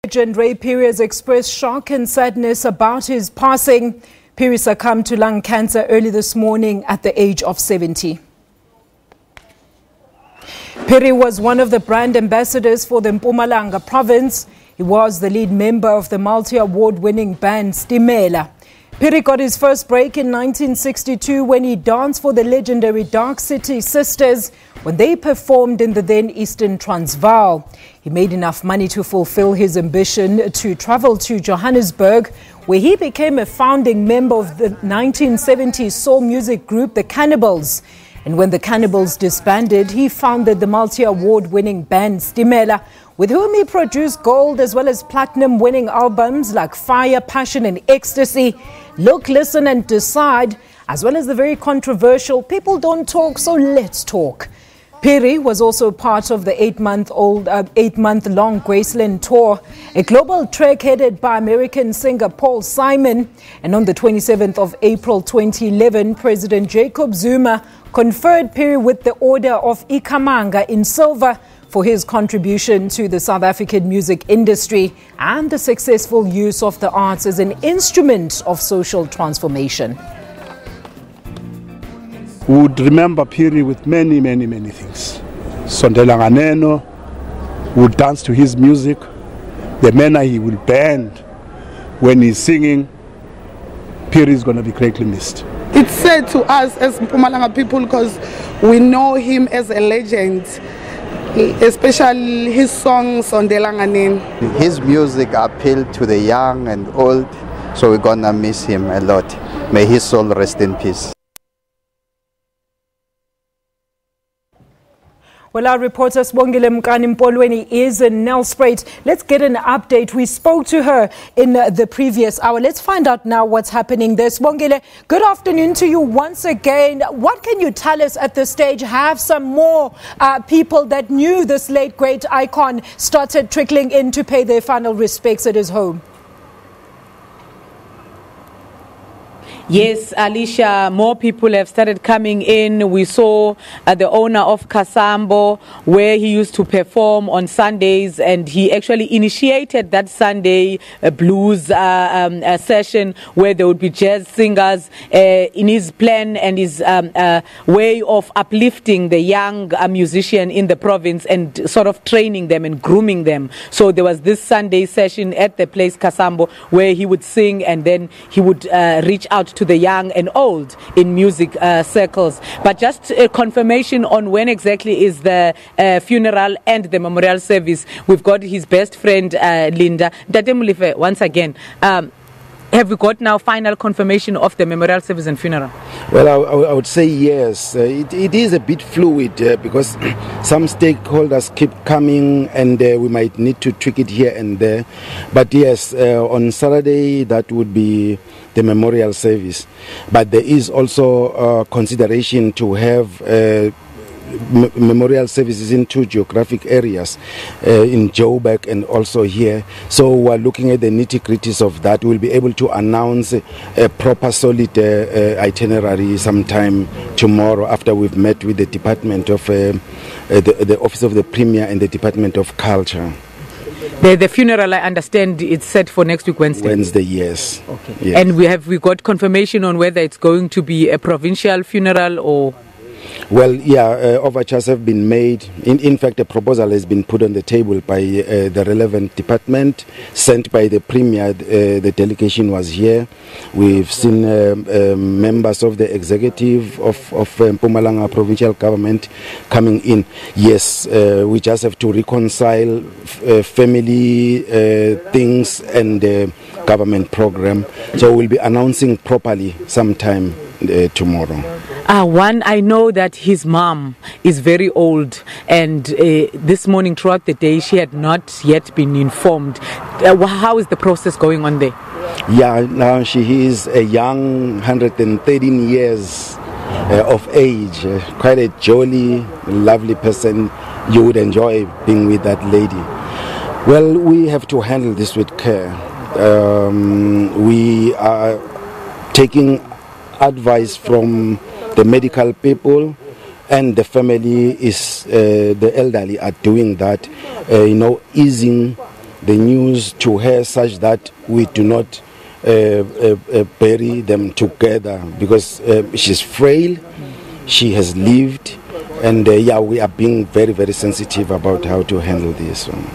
Legend Ray Phiri has expressed shock and sadness about his passing. Phiri succumbed to lung cancer early this morning at the age of 70. Phiri was one of the brand ambassadors for the Mpumalanga province. He was the lead member of the multi-award-winning band Stimela. Phiri got his first break in 1962 when he danced for the legendary Dark City Sisters when they performed in the then Eastern Transvaal. He made enough money to fulfill his ambition to travel to Johannesburg, where he became a founding member of the 1970s soul music group The Cannibals. And when the Cannibals disbanded, he founded the multi-award-winning band Stimela, with whom he produced gold as well as platinum-winning albums like Fire, Passion and Ecstasy, Look, Listen and Decide, as well as the very controversial People Don't Talk, So Let's Talk. Phiri was also part of the 8-month-long Graceland tour, a global trek headed by American singer Paul Simon. And on the 27th of April 2011, President Jacob Zuma conferred Phiri with the Order of Ikhamanga in silver for his contribution to the South African music industry and the successful use of the arts as an instrument of social transformation. We would remember Phiri with many things. Sondela Nganeno would dance to his music, the manner he will bend when he's singing. Phiri is going to be greatly missed. It's sad to us as Mpumalanga people because we know him as a legend, especially his songs on Sondela Nganeno. His music appealed to the young and old, so we're going to miss him a lot. May his soul rest in peace. Well, our reporter Sibongile Mkani-Mpolweni is in Nelspruit. Let's get an update. We spoke to her in the previous hour. Let's find out now what's happening there. Sibongile, good afternoon to you once again. What can you tell us at this stage? Have some more people that knew this late great icon started trickling in to pay their final respects at his home? Yes, Alicia, more people have started coming in. We saw the owner of Kasambo, where he used to perform on Sundays, and he actually initiated that Sunday blues session where there would be jazz singers in his plan and his way of uplifting the young musician in the province and sort of training them and grooming them. So there was this Sunday session at the place Kasambo where he would sing and then he would reach out to the young and old in music circles. But just a confirmation on when exactly is the funeral and the memorial service. We've got his best friend Linda Datemulife once again. Have we got now final confirmation of the memorial service and funeral? Well, I would say yes. It is a bit fluid because some stakeholders keep coming and we might need to tweak it here and there. But yes, on Saturday that would be the memorial service. But there is also consideration to have memorial services in two geographic areas, in Joburg and also here. So we're looking at the nitty-gritties of that. We'll be able to announce a proper solid itinerary sometime tomorrow after we've met with the Department of the Office of the Premier and the Department of Culture. The funeral, I understand, it's set for next week, Wednesday. Wednesday, yes. Okay. Yes. And we got confirmation on whether it's going to be a provincial funeral or... Well, yeah, overtures have been made. In fact, a proposal has been put on the table by the relevant department, sent by the Premier. The delegation was here. We've seen members of the executive of Mpumalanga provincial government coming in. Yes, we just have to reconcile family things and government program. So we'll be announcing properly sometime tomorrow. One, I know that his mom is very old, and this morning throughout the day she had not yet been informed. How is the process going on there? Yeah, now she is a young 113 years of age, quite a jolly, lovely person. You would enjoy being with that lady. Well, we have to handle this with care. We are taking advice from the medical people and the family. Is the elderly are doing that, easing the news to her such that we do not bury them together, because she's frail, she has lived, and we are being very, very sensitive about how to handle this one.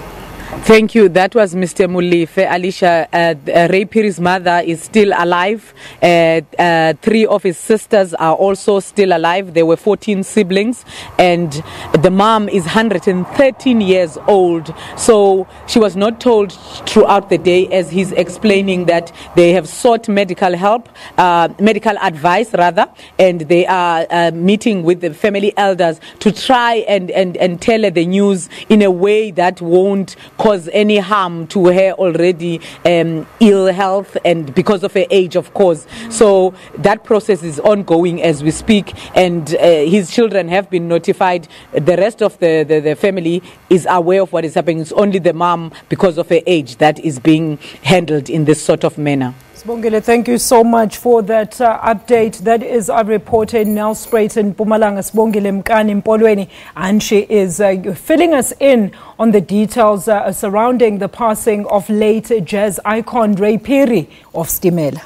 Thank you. That was Mr. Molefe. Alicia, Ray Phiri's mother is still alive. 3 of his sisters are also still alive. There were 14 siblings, and the mom is 113 years old. So she was not told throughout the day, as he's explaining, that they have sought medical help, medical advice rather, and they are meeting with the family elders to try and tell her the news in a way that won't cause any harm to her already ill health, and because of her age, of course. So that process is ongoing as we speak, and his children have been notified. The rest of the family is aware of what is happening. It's only the mom, because of her age, that is being handled in this sort of manner. Sibongile, thank you so much for that update. That is our reporter in Nelspruit in Mpumalanga, Sibongile Mkani-Mpolweni, and she is filling us in on the details surrounding the passing of late jazz icon Ray Phiri of Stimela.